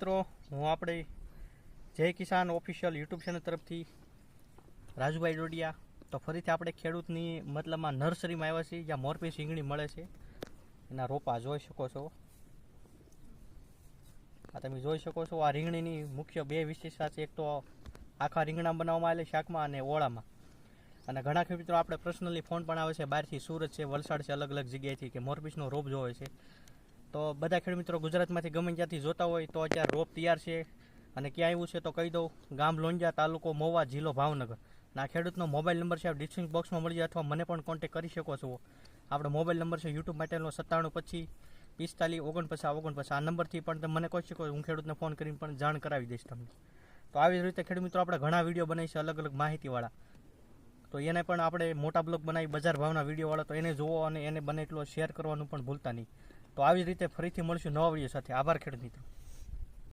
મિત્રો હું આપણે જય કિસાન ઓફિશિયલ યુટ્યુબ ચેનલ તરફથી રાજુભાઈ ડોડિયા તો ફરીથી આપણે ખેડૂતની મતલબમાં નર્સરીમાં આવ્યા છીએ જ્યાં મોરપીસ રીંગણી મળે છે. એના રોપા જોઈ શકો છો. આ તમે જોઈ શકો છો. આ રીંગણીની મુખ્ય બે વિશેષતા છે. એક તો આખા રીંગણા બનાવવામાં આવેલા શાકમાં અને ઓળામાં. અને ઘણા ખેડૂત મિત્રો આપણે પર્સનલી ફોન પણ આવે છે બહારથી, સુરત છે, વલસાડ છે, અલગ અલગ જગ્યાએથી કે મોરપીસનો રોપ જોવે છે. તો બધા ખેડૂત મિત્રો ગુજરાતમાંથી ગમે ત્યાંથી જોતા હોય તો અત્યારે રોપ તૈયાર છે. અને ક્યાં આવ્યું છે તો કહી દઉં, ગામ લોંજા, તાલુકો મહુવા, જિલ્લો ભાવનગર. અને આ ખેડૂતનો મોબાઈલ નંબર છે, ડિસ્ક્રિપ્શન બોક્સમાં મળી જાય અથવા મને પણ કોન્ટેક્ટ કરી શકો છો. આપણો મોબાઈલ નંબર છે યુટ્યુબ માટેનો 9725 45 49 49. આ નંબરથી પણ તમે મને કહી શકો, હું ખેડૂતને ફોન કરીને પણ જાણ કરાવી દઈશ તમને. તો આવી રીતે ખેડૂત મિત્રો આપણે ઘણા વિડીયો બનાવી છે અલગ અલગ માહિતીવાળા. તો એને પણ આપણે મોટા બ્લોગ બનાવી બજાર ભાવના વિડીયોવાળા, તો એને જોવો અને એને બને એટલો શેર કરવાનું પણ ભૂલતા નહીં. તો આવી રીતે ફરીથી મળશું નવા વિડીયો સાથે. આભાર ખેડૂત મિત્રો.